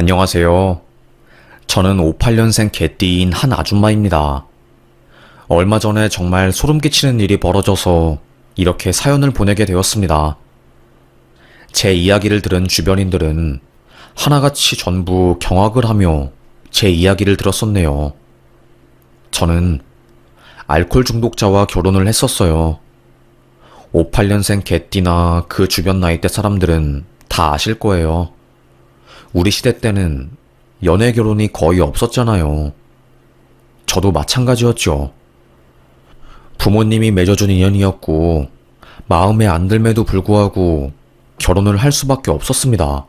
안녕하세요. 저는 58년생 개띠인 한 아줌마입니다. 얼마 전에 정말 소름 끼치는 일이 벌어져서 이렇게 사연을 보내게 되었습니다. 제 이야기를 들은 주변인들은 하나같이 전부 경악을 하며 제 이야기를 들었었네요. 저는 알코올 중독자와 결혼을 했었어요. 58년생 개띠나 그 주변 나이대 사람들은 다 아실 거예요. 우리 시대 때는 연애 결혼이 거의 없었잖아요. 저도 마찬가지였죠. 부모님이 맺어준 인연이었고 마음에 안 들매도 불구하고 결혼을 할 수밖에 없었습니다.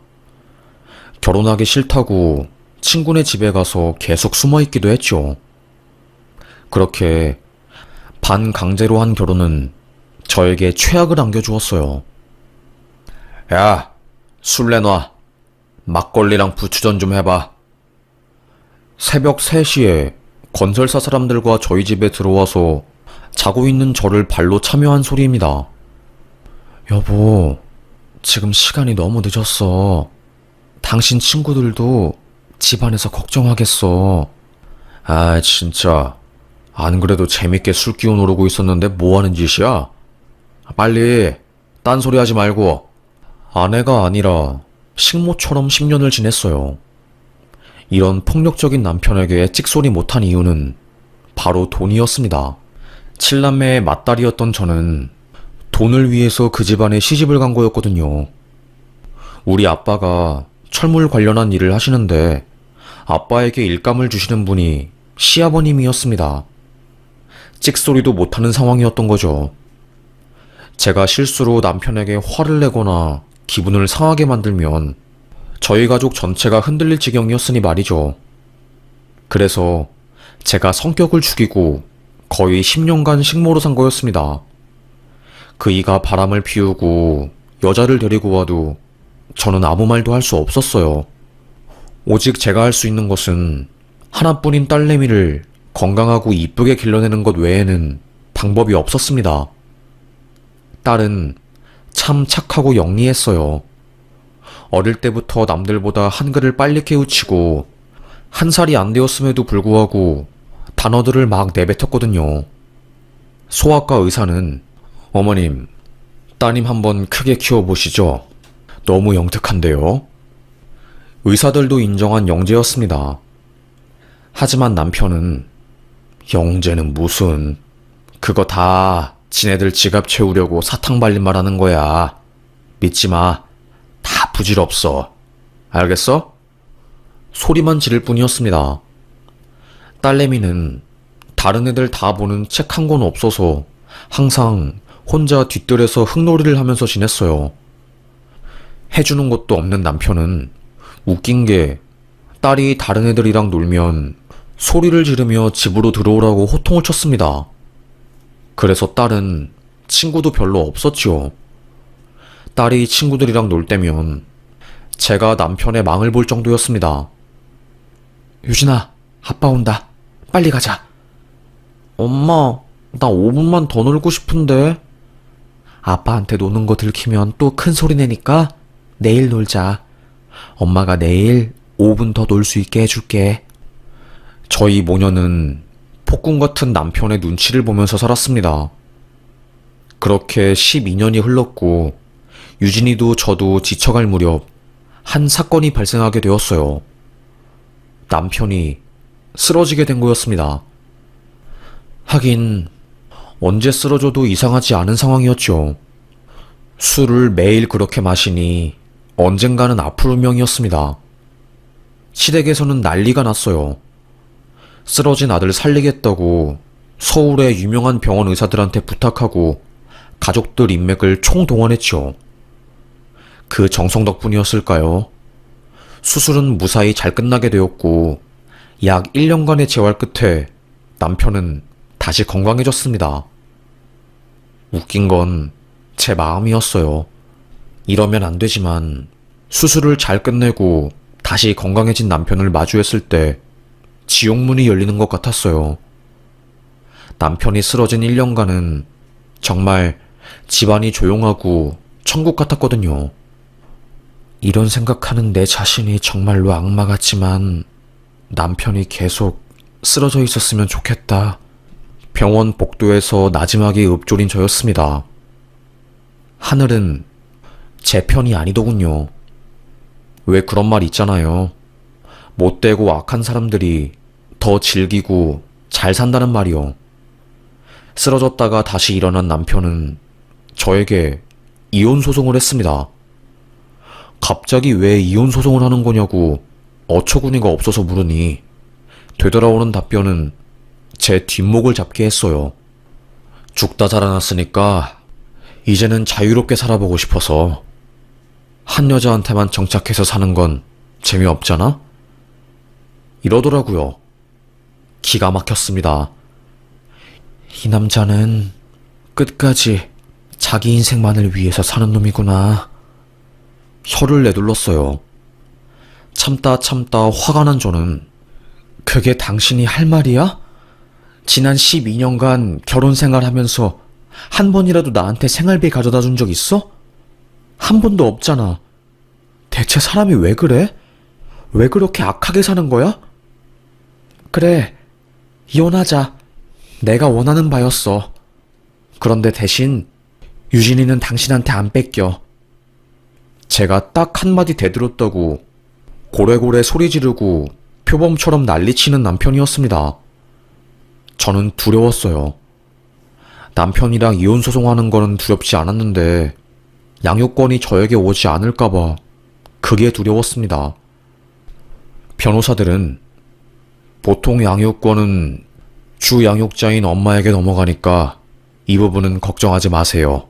결혼하기 싫다고 친구네 집에 가서 계속 숨어 있기도 했죠. 그렇게 반강제로 한 결혼은 저에게 최악을 안겨주었어요. 야, 술 내놔. 막걸리랑 부추전 좀 해봐. 새벽 3시에 건설사 사람들과 저희 집에 들어와서 자고 있는 저를 발로 참여한 소리입니다. 여보, 지금 시간이 너무 늦었어. 당신 친구들도 집안에서 걱정하겠어. 아, 진짜. 안 그래도 재밌게 술 끼워 노르고 있었는데 뭐 하는 짓이야? 빨리, 딴소리 하지 말고. 아내가 아니라 식모처럼 10년을 지냈어요. 이런 폭력적인 남편에게 찍소리 못한 이유는 바로 돈이었습니다. 7남매의 맏딸이었던 저는 돈을 위해서 그 집안에 시집을 간 거였거든요. 우리 아빠가 철물 관련한 일을 하시는데 아빠에게 일감을 주시는 분이 시아버님이었습니다. 찍소리도 못하는 상황이었던 거죠. 제가 실수로 남편에게 화를 내거나 기분을 상하게 만들면 저희 가족 전체가 흔들릴 지경이었으니 말이죠. 그래서 제가 성격을 죽이고 거의 10년간 식모로 산 거였습니다. 그이가 바람을 피우고 여자를 데리고 와도 저는 아무 말도 할 수 없었어요. 오직 제가 할 수 있는 것은 하나뿐인 딸내미를 건강하고 이쁘게 길러내는 것 외에는 방법이 없었습니다. 딸은 참 착하고 영리했어요. 어릴 때부터 남들보다 한글을 빨리 깨우치고 1살이 안 되었음에도 불구하고 단어들을 막 내뱉었거든요. 소아과 의사는 어머님, 따님 한번 크게 키워보시죠. 너무 영특한데요. 의사들도 인정한 영재였습니다. 하지만 남편은 영재는 무슨, 그거 다 지네들 지갑 채우려고 사탕 발린 말 하는 거야. 믿지 마. 다 부질없어. 알겠어? 소리만 지를 뿐이었습니다. 딸내미는 다른 애들 다 보는 책 한 권 없어서 항상 혼자 뒷뜰에서 흙놀이를 하면서 지냈어요. 해주는 것도 없는 남편은 웃긴 게 딸이 다른 애들이랑 놀면 소리를 지르며 집으로 들어오라고 호통을 쳤습니다. 그래서 딸은 친구도 별로 없었지요. 딸이 친구들이랑 놀 때면 제가 남편의 망을 볼 정도였습니다. 유진아, 아빠 온다. 빨리 가자. 엄마, 나 5분만 더 놀고 싶은데. 아빠한테 노는 거 들키면 또 큰 소리 내니까 내일 놀자. 엄마가 내일 5분 더 놀 수 있게 해줄게. 저희 모녀는 폭군 같은 남편의 눈치를 보면서 살았습니다. 그렇게 12년이 흘렀고 유진이도 저도 지쳐갈 무렵 한 사건이 발생하게 되었어요. 남편이 쓰러지게 된 거였습니다. 하긴 언제 쓰러져도 이상하지 않은 상황이었죠. 술을 매일 그렇게 마시니 언젠가는 아플 운명이었습니다. 시댁에서는 난리가 났어요. 쓰러진 아들 살리겠다고 서울의 유명한 병원 의사들한테 부탁하고 가족들 인맥을 총동원했죠. 그 정성 덕분이었을까요? 수술은 무사히 잘 끝나게 되었고 약 1년간의 재활 끝에 남편은 다시 건강해졌습니다. 웃긴 건 제 마음이었어요. 이러면 안 되지만 수술을 잘 끝내고 다시 건강해진 남편을 마주했을 때 지옥문이 열리는 것 같았어요. 남편이 쓰러진 1년간은 정말 집안이 조용하고 천국 같았거든요. 이런 생각하는 내 자신이 정말로 악마 같지만 남편이 계속 쓰러져 있었으면 좋겠다. 병원 복도에서 나지막이 읊조린 저였습니다. 하늘은 제 편이 아니더군요. 왜 그런 말 있잖아요. 못되고 악한 사람들이 더 즐기고 잘 산다는 말이요. 쓰러졌다가 다시 일어난 남편은 저에게 이혼 소송을 했습니다. 갑자기 왜 이혼 소송을 하는 거냐고 어처구니가 없어서 물으니 되돌아오는 답변은 제 뒷목을 잡게 했어요. 죽다 살아났으니까 이제는 자유롭게 살아보고 싶어서. 한 여자한테만 정착해서 사는 건 재미없잖아? 이러더라고요. 기가 막혔습니다. 이 남자는 끝까지 자기 인생만을 위해서 사는 놈이구나. 혀를 내둘렀어요. 참다 화가 난 저는 그게 당신이 할 말이야? 지난 12년간 결혼 생활하면서 한 번이라도 나한테 생활비 가져다 준 적 있어? 한 번도 없잖아. 대체 사람이 왜 그래? 왜 그렇게 악하게 사는 거야? 그래, 이혼하자. 내가 원하는 바였어. 그런데 대신 유진이는 당신한테 안 뺏겨. 제가 딱 한마디 대들었다고 고래고래 소리 지르고 표범처럼 난리치는 남편이었습니다. 저는 두려웠어요. 남편이랑 이혼 소송하는 거는 두렵지 않았는데 양육권이 저에게 오지 않을까봐 그게 두려웠습니다. 변호사들은 보통 양육권은 주 양육자인 엄마에게 넘어가니까 이 부분은 걱정하지 마세요.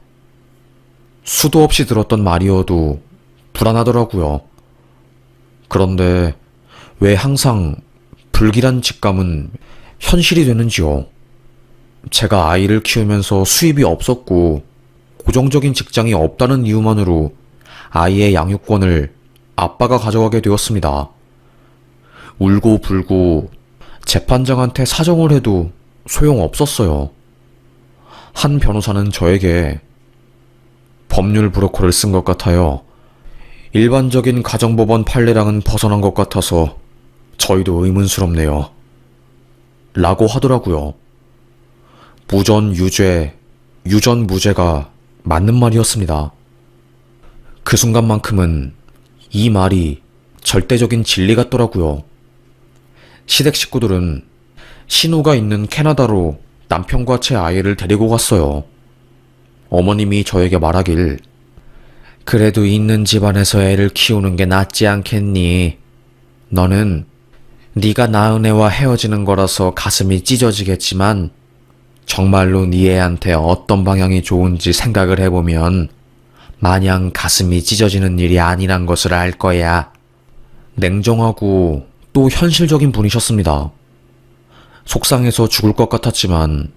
수도 없이 들었던 말이어도 불안하더라고요. 그런데 왜 항상 불길한 직감은 현실이 되는지요? 제가 아이를 키우면서 수입이 없었고 고정적인 직장이 없다는 이유만으로 아이의 양육권을 아빠가 가져가게 되었습니다. 울고 불고 재판장한테 사정을 해도 소용없었어요. 한 변호사는 저에게 법률 브로커를 쓴 것 같아요. 일반적인 가정법원 판례랑은 벗어난 것 같아서 저희도 의문스럽네요. 라고 하더라고요. 무전 유죄, 유전 무죄가 맞는 말이었습니다. 그 순간만큼은 이 말이 절대적인 진리 같더라고요. 시댁 식구들은 신우가 있는 캐나다로 남편과 제 아이를 데리고 갔어요. 어머님이 저에게 말하길, 그래도 있는 집안에서 애를 키우는 게 낫지 않겠니? 너는 네가 낳은 애와 헤어지는 거라서 가슴이 찢어지겠지만 정말로 네 애한테 어떤 방향이 좋은지 생각을 해보면 마냥 가슴이 찢어지는 일이 아니란 것을 알 거야. 냉정하고 또 현실적인 분이셨습니다. 속상해서 죽을 것 같았지만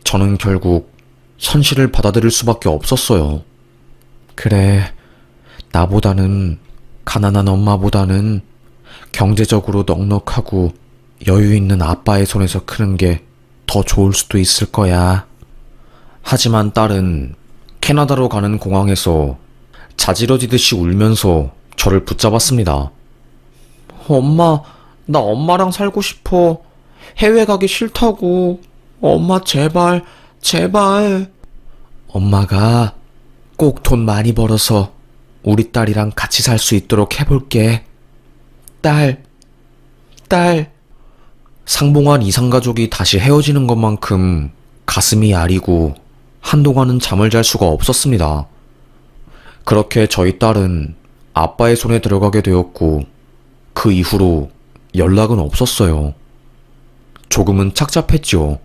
저는 결국 현실을 받아들일 수밖에 없었어요. 그래, 나보다는, 가난한 엄마보다는 경제적으로 넉넉하고 여유 있는 아빠의 손에서 크는 게 더 좋을 수도 있을 거야. 하지만 딸은 캐나다로 가는 공항에서 자지러지듯이 울면서 저를 붙잡았습니다. 엄마, 나 엄마랑 살고 싶어. 해외 가기 싫다고. 엄마 제발, 제발. 엄마가 꼭 돈 많이 벌어서 우리 딸이랑 같이 살 수 있도록 해볼게. 딸. 상봉한 이상가족이 다시 헤어지는 것만큼 가슴이 아리고 한동안은 잠을 잘 수가 없었습니다. 그렇게 저희 딸은 아빠의 손에 들어가게 되었고 그 이후로 연락은 없었어요. 조금은 착잡했죠.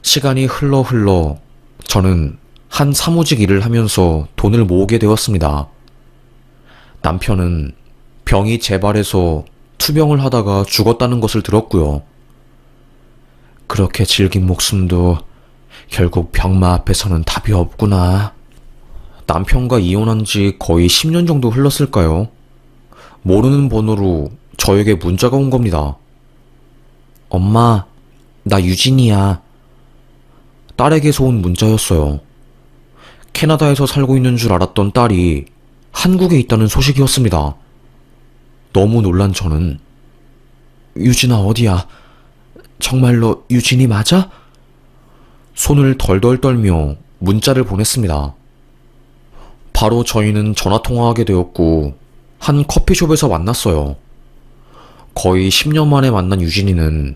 시간이 흘러 저는 한 사무직 일을 하면서 돈을 모으게 되었습니다. 남편은 병이 재발해서 투병을 하다가 죽었다는 것을 들었고요. 그렇게 질긴 목숨도 결국 병마 앞에서는 답이 없구나. 남편과 이혼한 지 거의 10년 정도 흘렀을까요? 모르는 번호로 저에게 문자가 온 겁니다. 엄마, 나 유진이야. 딸에게서 온 문자였어요. 캐나다에서 살고 있는 줄 알았던 딸이 한국에 있다는 소식이었습니다. 너무 놀란 저는 유진아 어디야? 정말로 유진이 맞아? 손을 덜덜 떨며 문자를 보냈습니다. 바로 저희는 전화통화하게 되었고 한 커피숍에서 만났어요. 거의 10년 만에 만난 유진이는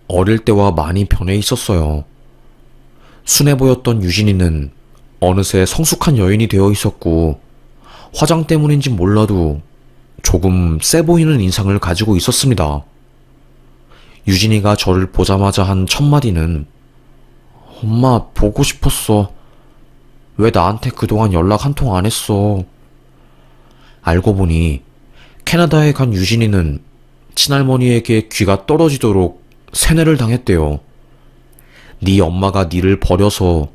어릴 때와 많이 변해 있었어요. 순해 보였던 유진이는 어느새 성숙한 여인이 되어 있었고 화장 때문인지 몰라도 조금 세 보이는 인상을 가지고 있었습니다. 유진이가 저를 보자마자 한 첫 마디는 엄마 보고 싶었어. 왜 나한테 그동안 연락 한 통 안 했어? 알고 보니 캐나다에 간 유진이는 친할머니에게 귀가 떨어지도록 세뇌를 당했대요. 네 엄마가 니를 버려서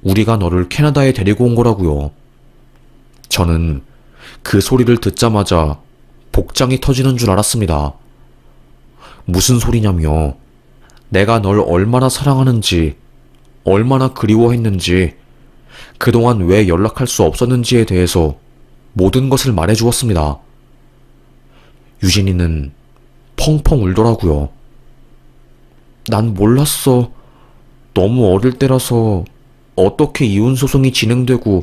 우리가 너를 캐나다에 데리고 온 거라고요. 저는 그 소리를 듣자마자 복장이 터지는 줄 알았습니다. 무슨 소리냐며 내가 널 얼마나 사랑하는지, 얼마나 그리워했는지, 그동안 왜 연락할 수 없었는지에 대해서 모든 것을 말해주었습니다. 유진이는 펑펑 울더라고요. 난 몰랐어. 너무 어릴 때라서 어떻게 이혼소송이 진행되고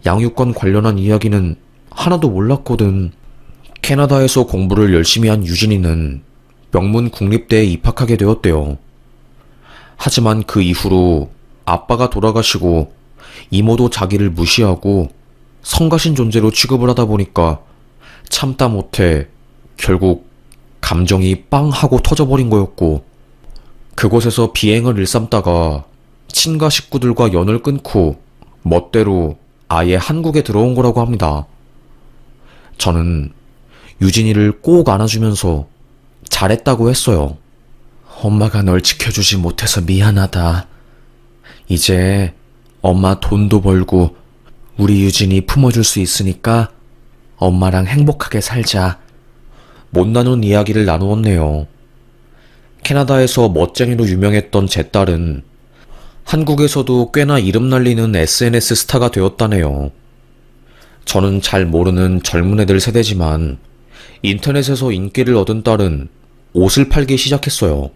양육권 관련한 이야기는 하나도 몰랐거든. 캐나다에서 공부를 열심히 한 유진이는 명문 국립대에 입학하게 되었대요. 하지만 그 이후로 아빠가 돌아가시고 이모도 자기를 무시하고 성가신 존재로 취급을 하다 보니까 참다 못해 결국 감정이 빵 하고 터져버린 거였고, 그곳에서 비행을 일삼다가 친가 식구들과 연을 끊고 멋대로 아예 한국에 들어온 거라고 합니다. 저는 유진이를 꼭 안아주면서 잘했다고 했어요. 엄마가 널 지켜주지 못해서 미안하다. 이제 엄마 돈도 벌고 우리 유진이 품어줄 수 있으니까 엄마랑 행복하게 살자. 못 나눈 이야기를 나누었네요. 캐나다에서 멋쟁이로 유명했던 제 딸은 한국에서도 꽤나 이름 날리는 SNS 스타가 되었다네요. 저는 잘 모르는 젊은 애들 세대지만 인터넷에서 인기를 얻은 딸은 옷을 팔기 시작했어요.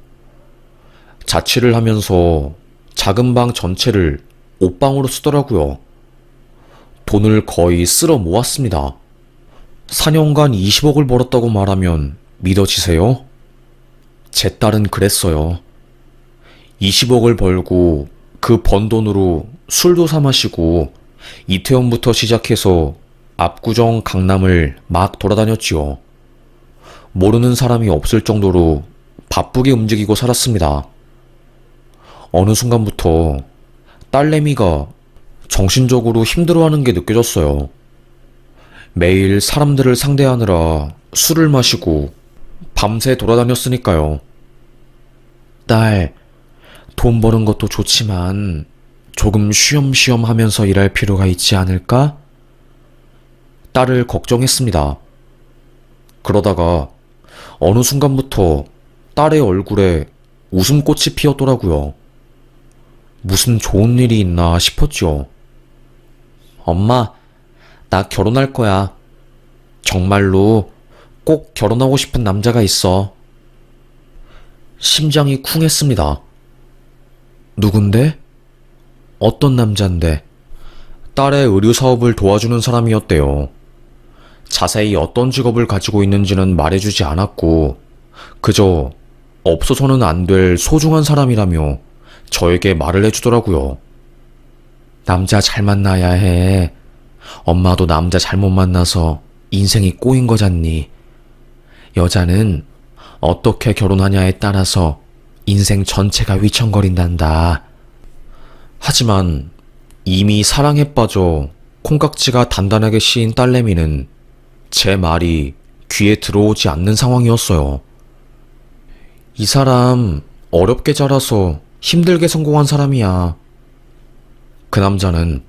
자취를 하면서 작은 방 전체를 옷방으로 쓰더라고요. 돈을 거의 쓸어 모았습니다. 4년간 20억을 벌었다고 말하면 믿어지세요? 제 딸은 그랬어요. 20억을 벌고 그 번 돈으로 술도 사 마시고 이태원부터 시작해서 압구정, 강남을 막 돌아다녔지요. 모르는 사람이 없을 정도로 바쁘게 움직이고 살았습니다. 어느 순간부터 딸내미가 정신적으로 힘들어하는 게 느껴졌어요. 매일 사람들을 상대하느라 술을 마시고 밤새 돌아다녔으니까요. 딸, 돈 버는 것도 좋지만 조금 쉬엄쉬엄 하면서 일할 필요가 있지 않을까? 딸을 걱정했습니다. 그러다가 어느 순간부터 딸의 얼굴에 웃음꽃이 피었더라고요. 무슨 좋은 일이 있나 싶었죠. 엄마, 나 결혼할 거야. 정말로 꼭 결혼하고 싶은 남자가 있어. 심장이 쿵했습니다. 누군데? 어떤 남잔데? 딸의 의류 사업을 도와주는 사람이었대요. 자세히 어떤 직업을 가지고 있는지는 말해주지 않았고, 그저 없어서는 안 될 소중한 사람이라며 저에게 말을 해주더라고요. 남자 잘 만나야 해. 엄마도 남자 잘못 만나서 인생이 꼬인 거잖니. 여자는 어떻게 결혼하냐에 따라서 인생 전체가 휘청거린단다. 하지만 이미 사랑에 빠져 콩깍지가 단단하게 씌인 딸내미는 제 말이 귀에 들어오지 않는 상황이었어요. 이 사람 어렵게 자라서 힘들게 성공한 사람이야. 그 남자는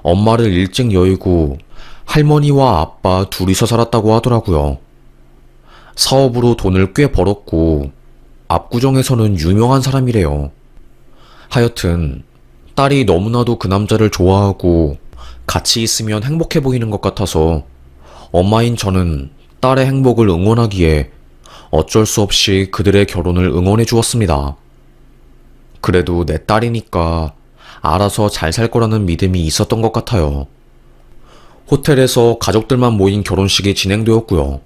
엄마를 일찍 여의고 할머니와 아빠 둘이서 살았다고 하더라고요. 사업으로 돈을 꽤 벌었고 압구정에서는 유명한 사람이래요. 하여튼 딸이 너무나도 그 남자를 좋아하고 같이 있으면 행복해 보이는 것 같아서 엄마인 저는 딸의 행복을 응원하기에 어쩔 수 없이 그들의 결혼을 응원해 주었습니다. 그래도 내 딸이니까 알아서 잘 살 거라는 믿음이 있었던 것 같아요. 호텔에서 가족들만 모인 결혼식이 진행되었고요.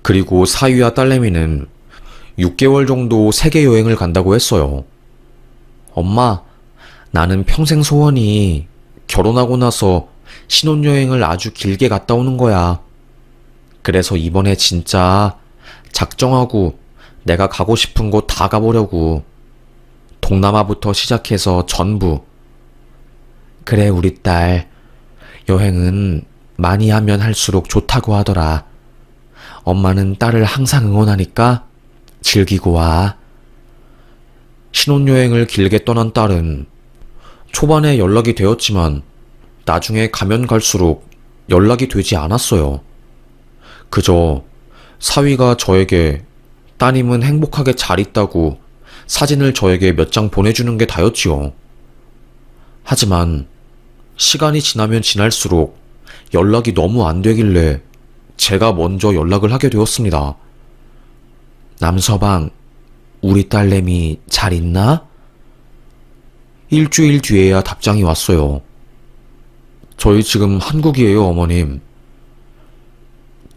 그리고 사위와 딸내미는 6개월 정도 세계 여행을 간다고 했어요. 엄마, 나는 평생 소원이 결혼하고 나서 신혼여행을 아주 길게 갔다 오는 거야. 그래서 이번에 진짜 작정하고 내가 가고 싶은 곳 다 가보려고. 동남아부터 시작해서 전부. 그래, 우리 딸. 여행은 많이 하면 할수록 좋다고 하더라. 엄마는 딸을 항상 응원하니까 즐기고 와. 신혼여행을 길게 떠난 딸은 초반에 연락이 되었지만 나중에 가면 갈수록 연락이 되지 않았어요. 그저 사위가 저에게 따님은 행복하게 잘 있다고 사진을 저에게 몇 장 보내주는 게 다였지요. 하지만 시간이 지나면 지날수록 연락이 너무 안 되길래 제가 먼저 연락을 하게 되었습니다. 남서방, 우리 딸내미 잘 있나? 일주일 뒤에야 답장이 왔어요. 저희 지금 한국이에요, 어머님.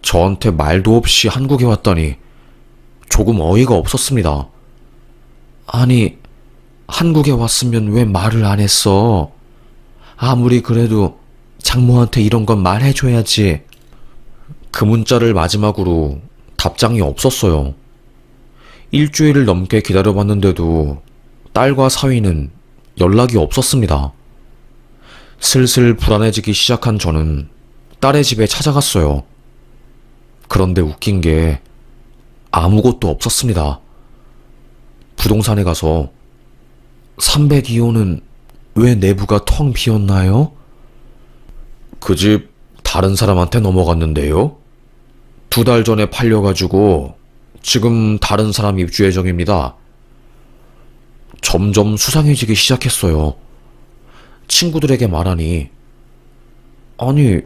저한테 말도 없이 한국에 왔다니 조금 어이가 없었습니다. 아니, 한국에 왔으면 왜 말을 안 했어? 아무리 그래도 장모한테 이런 건 말해줘야지. 그 문자를 마지막으로 답장이 없었어요. 일주일을 넘게 기다려봤는데도 딸과 사위는 연락이 없었습니다. 슬슬 불안해지기 시작한 저는 딸의 집에 찾아갔어요. 그런데 웃긴 게 아무것도 없었습니다. 부동산에 가서 302호는 왜 내부가 텅 비었나요? 그 집 다른 사람한테 넘어갔는데요. 2달 전에 팔려가지고 지금 다른 사람 입주 예정입니다. 점점 수상해지기 시작했어요. 친구들에게 말하니, 아니,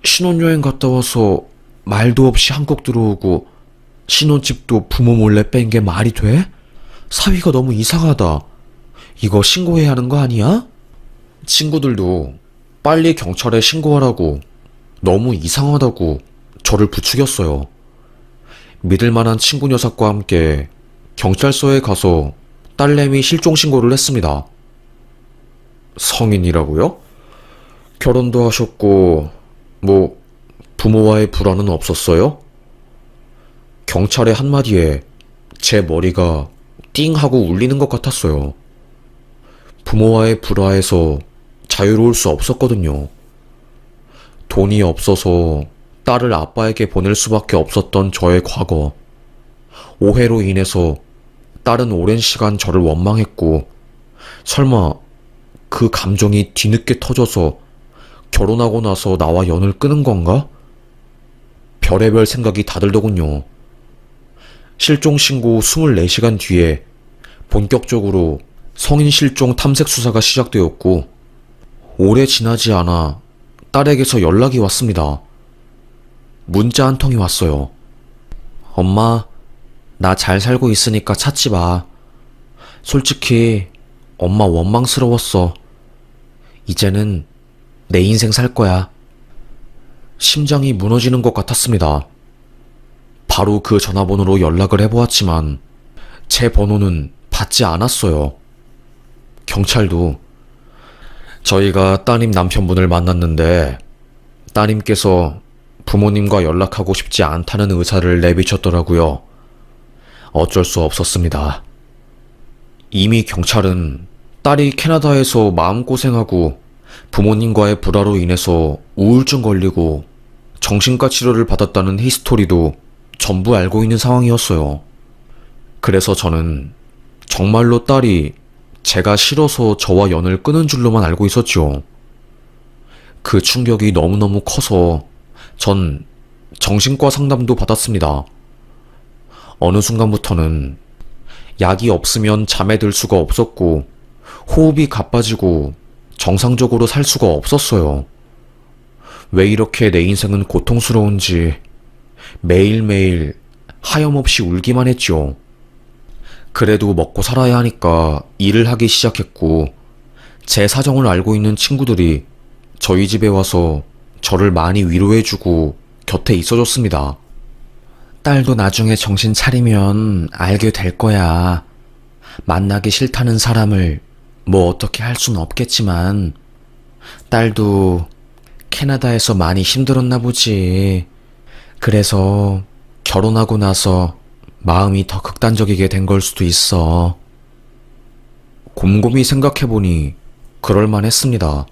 신혼여행 갔다 와서 말도 없이 한국 들어오고 신혼집도 부모 몰래 뺀 게 말이 돼? 사위가 너무 이상하다. 이거 신고해야 하는 거 아니야? 친구들도 빨리 경찰에 신고하라고 너무 이상하다고 저를 부추겼어요. 믿을 만한 친구 녀석과 함께 경찰서에 가서 딸내미 실종 신고를 했습니다. 성인이라고요? 결혼도 하셨고 뭐 부모와의 불화는 없었어요? 경찰의 한마디에 제 머리가 띵 하고 울리는 것 같았어요. 부모와의 불화에서 자유로울 수 없었거든요. 돈이 없어서 딸을 아빠에게 보낼 수밖에 없었던 저의 과거. 오해로 인해서 딸은 오랜 시간 저를 원망했고, 설마 그 감정이 뒤늦게 터져서 결혼하고 나서 나와 연을 끊은 건가? 별의별 생각이 다 들더군요. 실종신고 24시간 뒤에 본격적으로 성인 실종 탐색 수사가 시작되었고, 오래 지나지 않아 딸에게서 연락이 왔습니다. 문자 한 통이 왔어요. 엄마, 나 잘 살고 있으니까 찾지 마. 솔직히 엄마 원망스러웠어. 이제는 내 인생 살 거야. 심장이 무너지는 것 같았습니다. 바로 그 전화번호로 연락을 해보았지만 제 번호는 받지 않았어요. 경찰도 저희가 따님 남편분을 만났는데 따님께서 부모님과 연락하고 싶지 않다는 의사를 내비쳤더라고요. 어쩔 수 없었습니다. 이미 경찰은 딸이 캐나다에서 마음고생하고 부모님과의 불화로 인해서 우울증 걸리고 정신과 치료를 받았다는 히스토리도 전부 알고 있는 상황이었어요. 그래서 저는 정말로 딸이 제가 싫어서 저와 연을 끊은 줄로만 알고 있었죠. 그 충격이 너무너무 커서 전 정신과 상담도 받았습니다. 어느 순간부터는 약이 없으면 잠에 들 수가 없었고 호흡이 가빠지고 정상적으로 살 수가 없었어요. 왜 이렇게 내 인생은 고통스러운지 매일매일 하염없이 울기만 했죠. 그래도 먹고 살아야 하니까 일을 하기 시작했고, 제 사정을 알고 있는 친구들이 저희 집에 와서 저를 많이 위로해주고 곁에 있어줬습니다. 딸도 나중에 정신 차리면 알게 될 거야. 만나기 싫다는 사람을 뭐 어떻게 할 순 없겠지만, 딸도 캐나다에서 많이 힘들었나 보지. 그래서 결혼하고 나서 마음이 더 극단적이게 된 걸 수도 있어. 곰곰이 생각해보니 그럴만 했습니다.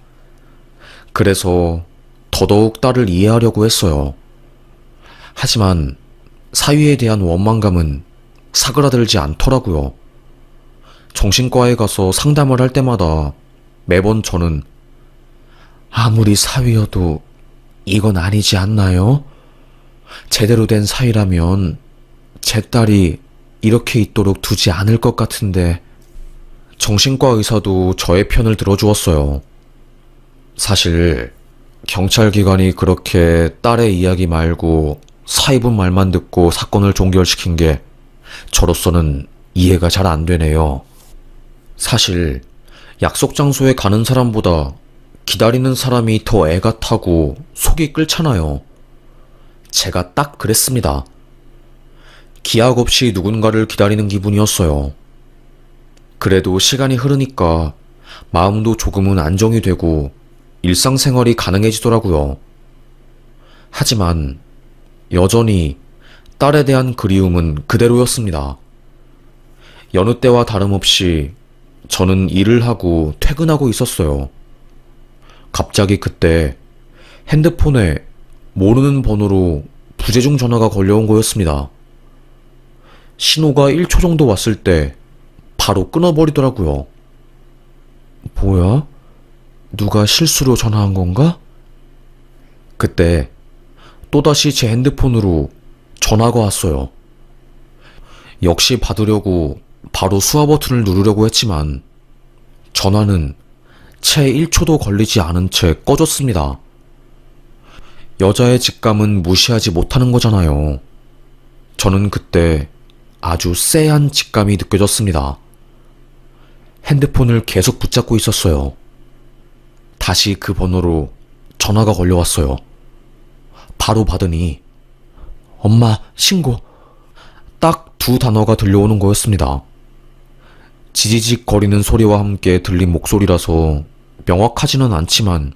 그래서 더더욱 딸을 이해하려고 했어요. 하지만 사위에 대한 원망감은 사그라들지 않더라고요. 정신과에 가서 상담을 할 때마다 매번 저는 아무리 사위여도 이건 아니지 않나요? 제대로 된 사위라면 제 딸이 이렇게 있도록 두지 않을 것 같은데. 정신과 의사도 저의 편을 들어주었어요. 사실 경찰 기관이 그렇게 딸의 이야기 말고 사위분 말만 듣고 사건을 종결시킨 게 저로서는 이해가 잘 안 되네요. 사실 약속 장소에 가는 사람보다 기다리는 사람이 더 애가 타고 속이 끓잖아요. 제가 딱 그랬습니다. 기약 없이 누군가를 기다리는 기분이었어요. 그래도 시간이 흐르니까 마음도 조금은 안정이 되고 일상생활이 가능해지더라고요. 하지만 여전히 딸에 대한 그리움은 그대로였습니다. 여느 때와 다름없이 저는 일을 하고 퇴근하고 있었어요. 갑자기 그때 핸드폰에 모르는 번호로 부재중 전화가 걸려온 거였습니다. 신호가 1초 정도 왔을 때 바로 끊어버리더라고요. 뭐야? 누가 실수로 전화한 건가? 그때 또다시 제 핸드폰으로 전화가 왔어요. 역시 받으려고 바로 수화 버튼을 누르려고 했지만 전화는 채 1초도 걸리지 않은 채 꺼졌습니다. 여자의 직감은 무시하지 못하는 거잖아요. 저는 그때 아주 쎄한 직감이 느껴졌습니다. 핸드폰을 계속 붙잡고 있었어요. 다시 그 번호로 전화가 걸려왔어요. 바로 받으니 엄마, 신고. 딱 두 단어가 들려오는 거였습니다. 지지직 거리는 소리와 함께 들린 목소리라서 명확하지는 않지만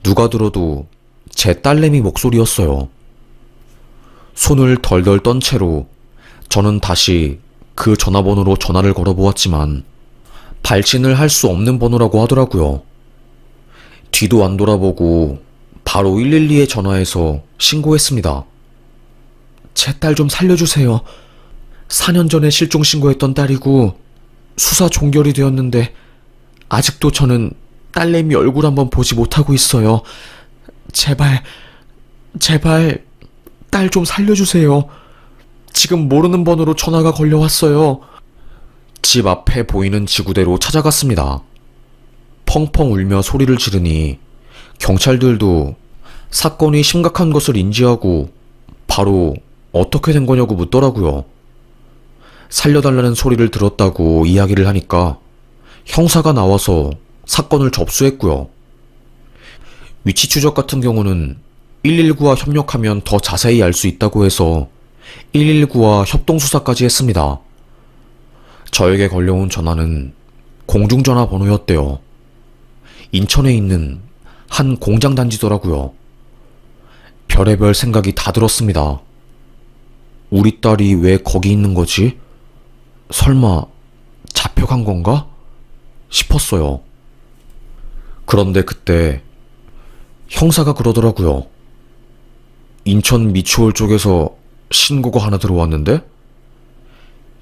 누가 들어도 제 딸내미 목소리였어요. 손을 덜덜 떤 채로 저는 다시 그 전화번호로 전화를 걸어보았지만 발신을 할 수 없는 번호라고 하더라고요. 뒤도 안 돌아보고 바로 112에 전화해서 신고했습니다. 제 딸 좀 살려주세요. 4년 전에 실종 신고했던 딸이고 수사 종결이 되었는데 아직도 저는 딸내미 얼굴 한번 보지 못하고 있어요. 제발, 제발 딸 좀 살려주세요. 지금 모르는 번호로 전화가 걸려왔어요. 집 앞에 보이는 지구대로 찾아갔습니다. 펑펑 울며 소리를 지르니 경찰들도 사건이 심각한 것을 인지하고 바로 어떻게 된 거냐고 묻더라고요. 살려달라는 소리를 들었다고 이야기를 하니까 형사가 나와서 사건을 접수했고요. 위치 추적 같은 경우는 119와 협력하면 더 자세히 알 수 있다고 해서 119와 협동수사까지 했습니다. 저에게 걸려온 전화는 공중전화 번호였대요. 인천에 있는 한 공장 단지더라고요. 별의별 생각이 다 들었습니다. 우리 딸이 왜 거기 있는 거지? 설마 잡혀간 건가? 싶었어요. 그런데 그때 형사가 그러더라고요. 인천 미추홀 쪽에서 신고가 하나 들어왔는데?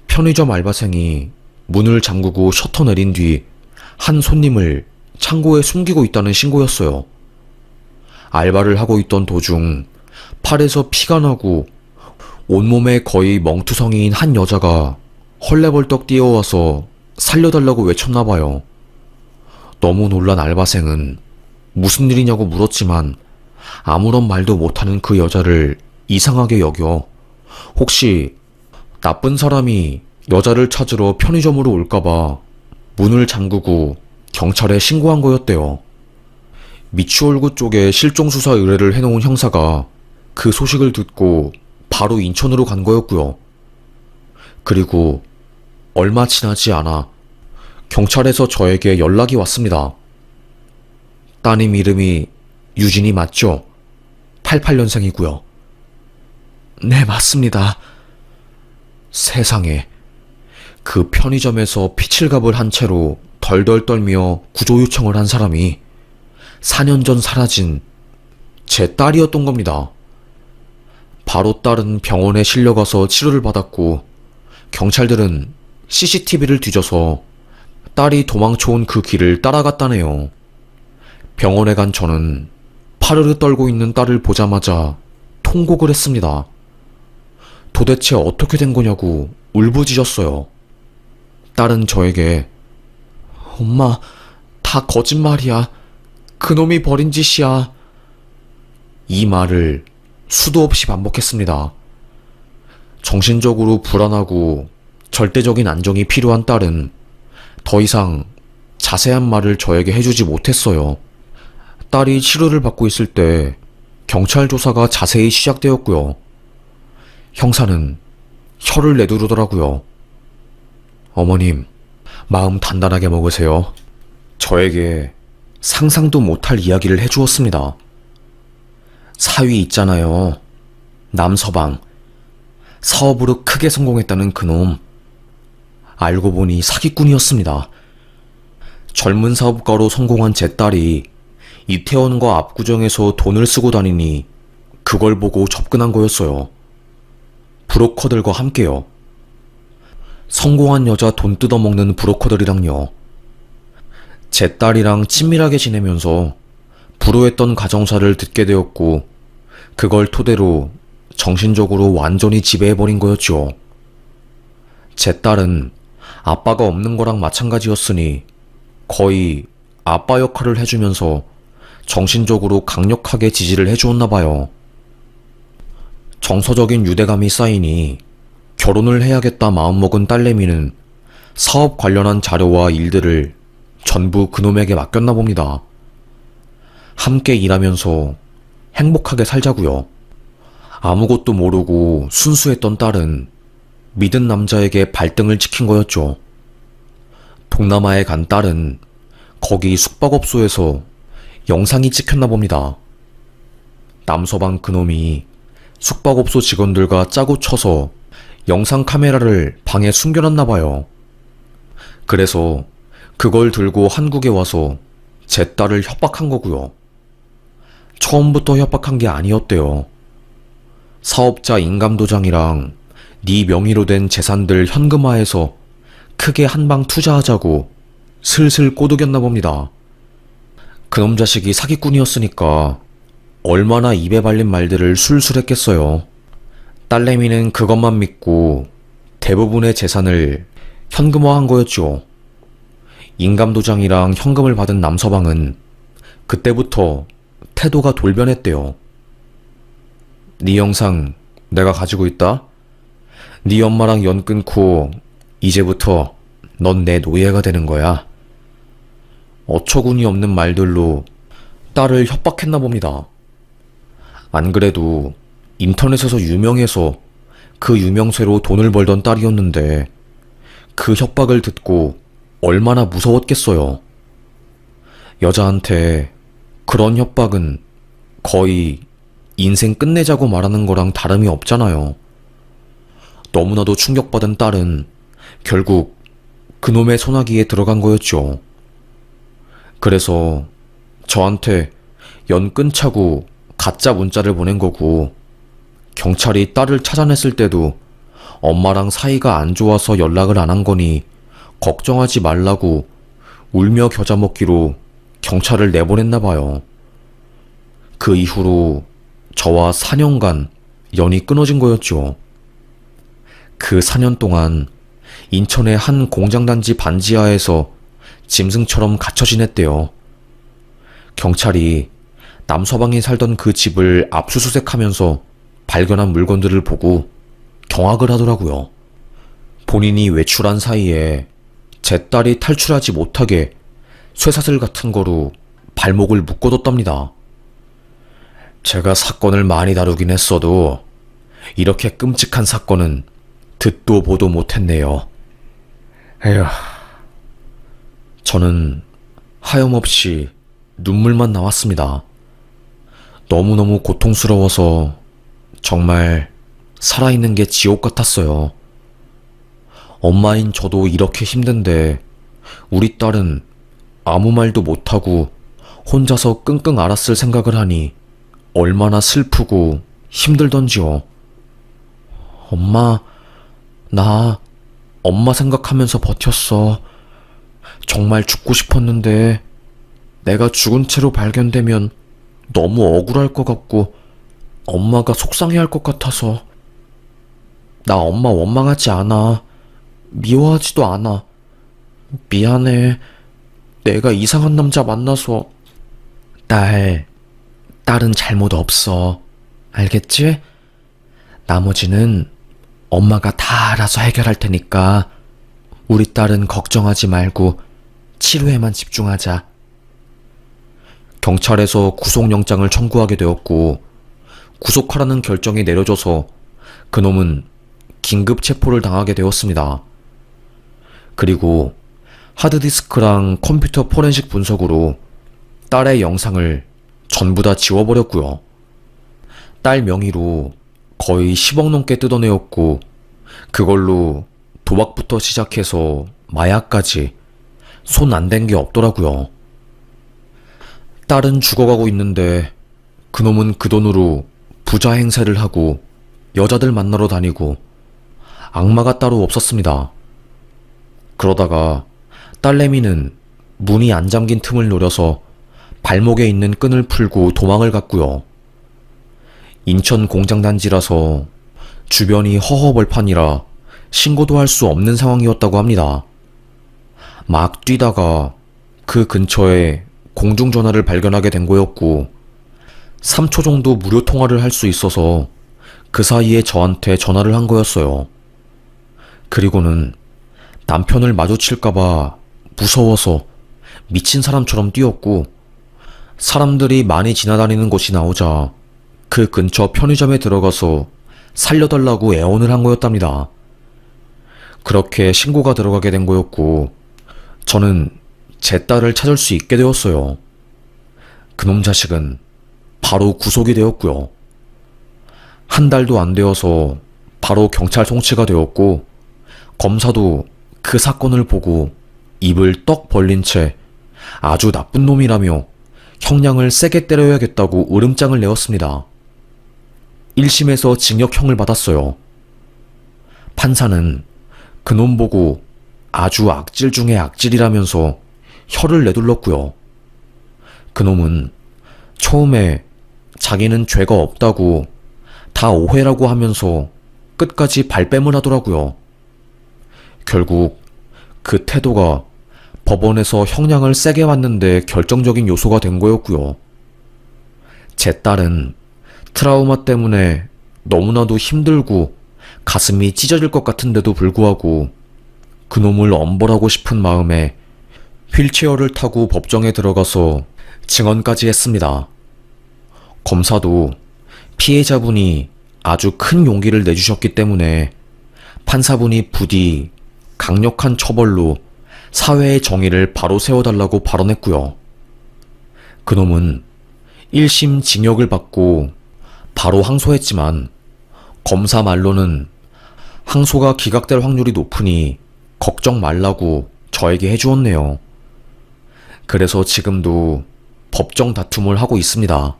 편의점 알바생이 문을 잠그고 셔터 내린 뒤 한 손님을 창고에 숨기고 있다는 신고였어요. 알바를 하고 있던 도중 팔에서 피가 나고 온몸에 거의 멍투성이인 한 여자가 헐레벌떡 뛰어와서 살려달라고 외쳤나봐요. 너무 놀란 알바생은 무슨 일이냐고 물었지만 아무런 말도 못하는 그 여자를 이상하게 여겨 혹시 나쁜 사람이 여자를 찾으러 편의점으로 올까봐 문을 잠그고 경찰에 신고한 거였대요. 미추홀구 쪽에 실종수사 의뢰를 해놓은 형사가 그 소식을 듣고 바로 인천으로 간 거였고요. 그리고 얼마 지나지 않아 경찰에서 저에게 연락이 왔습니다. 따님 이름이 유진이 맞죠? 88년생이고요. 네, 맞습니다. 세상에, 그 편의점에서 피칠갑을 한 채로 덜덜 떨며 구조 요청을 한 사람이 4년 전 사라진 제 딸이었던 겁니다. 바로 딸은 병원에 실려가서 치료를 받았고 경찰들은 CCTV를 뒤져서 딸이 도망쳐온 그 길을 따라갔다네요. 병원에 간 저는 파르르 떨고 있는 딸을 보자마자 통곡을 했습니다. 도대체 어떻게 된 거냐고 울부짖었어요. 딸은 저에게 엄마, 다 거짓말이야. 그놈이 벌인 짓이야. 이 말을 수도 없이 반복했습니다. 정신적으로 불안하고 절대적인 안정이 필요한 딸은 더 이상 자세한 말을 저에게 해주지 못했어요. 딸이 치료를 받고 있을 때 경찰 조사가 자세히 시작되었고요. 형사는 혀를 내두르더라고요. 어머님, 마음 단단하게 먹으세요. 저에게 상상도 못할 이야기를 해주었습니다. 사위 있잖아요. 남서방. 사업으로 크게 성공했다는 그놈. 알고 보니 사기꾼이었습니다. 젊은 사업가로 성공한 제 딸이 이태원과 압구정에서 돈을 쓰고 다니니 그걸 보고 접근한 거였어요. 브로커들과 함께요. 성공한 여자 돈 뜯어먹는 브로커들이랑요. 제 딸이랑 친밀하게 지내면서 불우했던 가정사를 듣게 되었고 그걸 토대로 정신적으로 완전히 지배해버린 거였죠. 제 딸은 아빠가 없는 거랑 마찬가지였으니 거의 아빠 역할을 해주면서 정신적으로 강력하게 지지를 해주었나 봐요. 정서적인 유대감이 쌓이니 결혼을 해야겠다 마음먹은 딸내미는 사업 관련한 자료와 일들을 전부 그놈에게 맡겼나 봅니다. 함께 일하면서 행복하게 살자고요. 아무것도 모르고 순수했던 딸은 믿은 남자에게 발등을 찍힌 거였죠. 동남아에 간 딸은 거기 숙박업소에서 영상이 찍혔나 봅니다. 남서방 그놈이 숙박업소 직원들과 짜고 쳐서 영상 카메라를 방에 숨겨놨나 봐요. 그래서 그걸 들고 한국에 와서 제 딸을 협박한 거고요. 처음부터 협박한 게 아니었대요. 사업자 인감도장이랑 네 명의로 된 재산들 현금화해서 크게 한방 투자하자고 슬슬 꼬드겼나 봅니다. 그놈 자식이 사기꾼이었으니까 얼마나 입에 발린 말들을 술술 했겠어요. 딸내미는 그것만 믿고 대부분의 재산을 현금화한 거였죠. 인감도장이랑 현금을 받은 남서방은 그때부터 태도가 돌변했대요. 네 영상 내가 가지고 있다? 네 엄마랑 연 끊고 이제부터 넌 내 노예가 되는 거야. 어처구니 없는 말들로 딸을 협박했나 봅니다. 안 그래도 인터넷에서 유명해서 그 유명세로 돈을 벌던 딸이었는데 그 협박을 듣고 얼마나 무서웠겠어요. 여자한테 그런 협박은 거의 인생 끝내자고 말하는 거랑 다름이 없잖아요. 너무나도 충격받은 딸은 결국 그놈의 소나기에 들어간 거였죠. 그래서 저한테 연 끊자고 가짜 문자를 보낸 거고, 경찰이 딸을 찾아냈을 때도 엄마랑 사이가 안 좋아서 연락을 안 한 거니 걱정하지 말라고 울며 겨자 먹기로 경찰을 내보냈나 봐요. 그 이후로 저와 4년간 연이 끊어진 거였죠. 그 4년 동안 인천의 한 공장단지 반지하에서 짐승처럼 갇혀 지냈대요. 경찰이 남서방이 살던 그 집을 압수수색하면서 발견한 물건들을 보고 경악을 하더라고요. 본인이 외출한 사이에 제 딸이 탈출하지 못하게 쇠사슬 같은 거로 발목을 묶어뒀답니다. 제가 사건을 많이 다루긴 했어도 이렇게 끔찍한 사건은 듣도 보도 못했네요. 에휴. 저는 하염없이 눈물만 나왔습니다. 너무너무 고통스러워서 정말 살아있는 게 지옥 같았어요. 엄마인 저도 이렇게 힘든데 우리 딸은 아무 말도 못하고 혼자서 끙끙 앓았을 생각을 하니 얼마나 슬프고 힘들던지요. 엄마, 나 엄마 생각하면서 버텼어. 정말 죽고 싶었는데 내가 죽은 채로 발견되면 너무 억울할 것 같고 엄마가 속상해할 것 같아서. 나 엄마 원망하지 않아. 미워하지도 않아. 미안해. 내가 이상한 남자 만나서. 딸은 잘못 없어. 알겠지? 나머지는 엄마가 다 알아서 해결할 테니까 우리 딸은 걱정하지 말고 치료에만 집중하자. 경찰에서 구속영장을 청구하게 되었고 구속하라는 결정이 내려져서 그놈은 긴급 체포를 당하게 되었습니다. 그리고 하드디스크랑 컴퓨터 포렌식 분석으로 딸의 영상을 전부 다 지워버렸고요. 딸 명의로 거의 10억 넘게 뜯어내었고 그걸로 도박부터 시작해서 마약까지 손 안 댄 게 없더라고요. 딸은 죽어가고 있는데 그놈은 그 돈으로 부자 행세를 하고 여자들 만나러 다니고 악마가 따로 없었습니다. 그러다가 딸내미는 문이 안 잠긴 틈을 노려서 발목에 있는 끈을 풀고 도망을 갔고요. 인천 공장단지라서 주변이 허허벌판이라 신고도 할 수 없는 상황이었다고 합니다. 막 뛰다가 그 근처에 공중전화를 발견하게 된 거였고 3초 정도 무료 통화를 할 수 있어서 그 사이에 저한테 전화를 한 거였어요. 그리고는 남편을 마주칠까봐 무서워서 미친 사람처럼 뛰었고 사람들이 많이 지나다니는 곳이 나오자 그 근처 편의점에 들어가서 살려달라고 애원을 한 거였답니다. 그렇게 신고가 들어가게 된 거였고 저는 제 딸을 찾을 수 있게 되었어요. 그놈 자식은 바로 구속이 되었고요. 한 달도 안 되어서 바로 경찰 송치가 되었고 검사도 그 사건을 보고 입을 떡 벌린 채 아주 나쁜 놈이라며 형량을 세게 때려야겠다고 으름장을 내었습니다. 1심에서 징역형을 받았어요. 판사는 그놈 보고 아주 악질 중에 악질이라면서 혀를 내둘렀고요. 그놈은 처음에 자기는 죄가 없다고 다 오해라고 하면서 끝까지 발뺌을 하더라고요. 결국 그 태도가 법원에서 형량을 세게 받는데 결정적인 요소가 된 거였고요. 제 딸은 트라우마 때문에 너무나도 힘들고 가슴이 찢어질 것 같은데도 불구하고 그놈을 엄벌하고 싶은 마음에 휠체어를 타고 법정에 들어가서 증언까지 했습니다. 검사도 피해자분이 아주 큰 용기를 내주셨기 때문에 판사분이 부디 강력한 처벌로 사회의 정의를 바로 세워달라고 발언했고요. 그놈은 1심 징역을 받고 바로 항소했지만 검사 말로는 항소가 기각될 확률이 높으니 걱정 말라고 저에게 해주었네요. 그래서 지금도 법정 다툼을 하고 있습니다.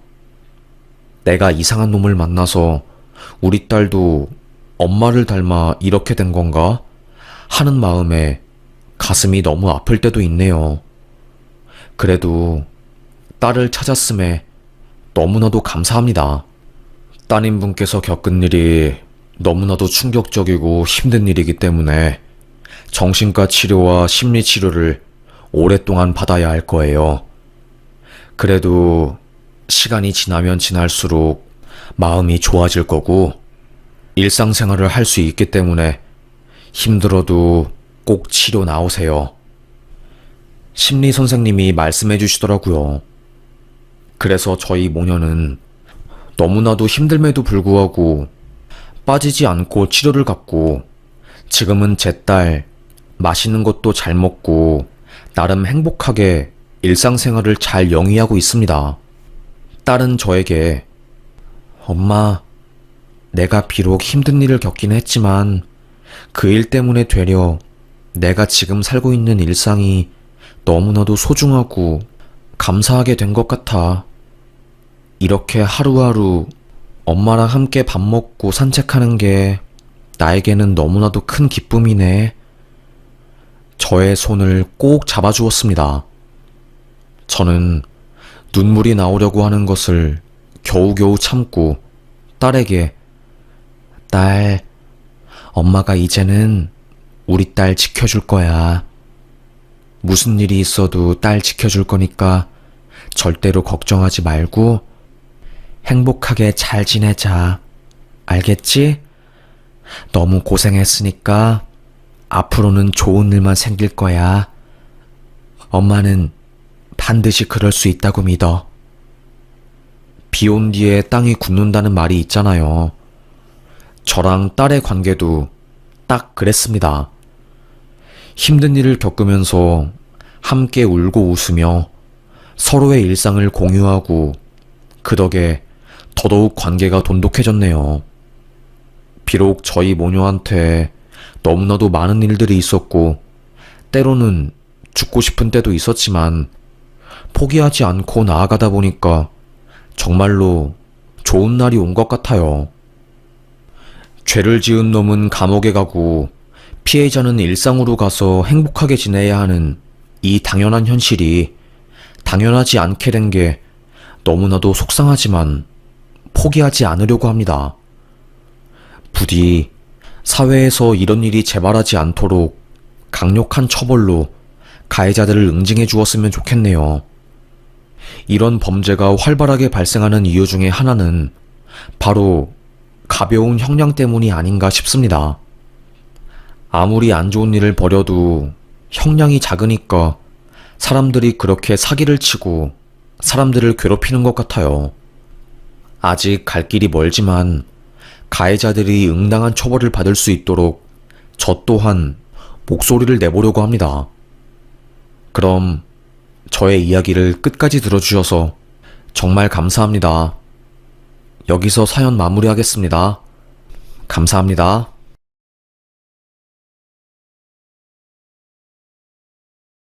내가 이상한 놈을 만나서 우리 딸도 엄마를 닮아 이렇게 된 건가? 하는 마음에 가슴이 너무 아플 때도 있네요. 그래도 딸을 찾았음에 너무나도 감사합니다. 따님분께서 겪은 일이 너무나도 충격적이고 힘든 일이기 때문에 정신과 치료와 심리 치료를 오랫동안 받아야 할 거예요. 그래도 시간이 지나면 지날수록 마음이 좋아질 거고 일상생활을 할 수 있기 때문에 힘들어도 꼭 치료 나오세요. 심리 선생님이 말씀해 주시더라고요. 그래서 저희 모녀는 너무나도 힘듦에도 불구하고 빠지지 않고 치료를 받고 지금은 제 딸 맛있는 것도 잘 먹고 나름 행복하게 일상생활을 잘 영위하고 있습니다. 딸은 저에게 엄마, 내가 비록 힘든 일을 겪긴 했지만 그 일 때문에 되려 내가 지금 살고 있는 일상이 너무나도 소중하고 감사하게 된 것 같아. 이렇게 하루하루 엄마랑 함께 밥 먹고 산책하는 게 나에게는 너무나도 큰 기쁨이네. 저의 손을 꼭 잡아주었습니다. 저는 눈물이 나오려고 하는 것을 겨우겨우 참고 딸에게 딸, 엄마가 이제는 우리 딸 지켜줄 거야. 무슨 일이 있어도 딸 지켜줄 거니까 절대로 걱정하지 말고 행복하게 잘 지내자. 알겠지? 너무 고생했으니까 앞으로는 좋은 일만 생길 거야. 엄마는 반드시 그럴 수 있다고 믿어. 비 온 뒤에 땅이 굳는다는 말이 있잖아요. 저랑 딸의 관계도 딱 그랬습니다. 힘든 일을 겪으면서 함께 울고 웃으며 서로의 일상을 공유하고 그 덕에 더더욱 관계가 돈독해졌네요. 비록 저희 모녀한테 너무나도 많은 일들이 있었고 때로는 죽고 싶은 때도 있었지만 포기하지 않고 나아가다 보니까 정말로 좋은 날이 온 것 같아요. 죄를 지은 놈은 감옥에 가고 피해자는 일상으로 가서 행복하게 지내야 하는 이 당연한 현실이 당연하지 않게 된 게 너무나도 속상하지만 포기하지 않으려고 합니다. 부디 사회에서 이런 일이 재발하지 않도록 강력한 처벌로 가해자들을 응징해 주었으면 좋겠네요. 이런 범죄가 활발하게 발생하는 이유 중에 하나는 바로 가벼운 형량 때문이 아닌가 싶습니다. 아무리 안 좋은 일을 벌여도 형량이 작으니까 사람들이 그렇게 사기를 치고 사람들을 괴롭히는 것 같아요. 아직 갈 길이 멀지만 가해자들이 응당한 처벌을 받을 수 있도록 저 또한 목소리를 내보려고 합니다. 그럼 저의 이야기를 끝까지 들어주셔서 정말 감사합니다. 여기서 사연 마무리하겠습니다. 감사합니다.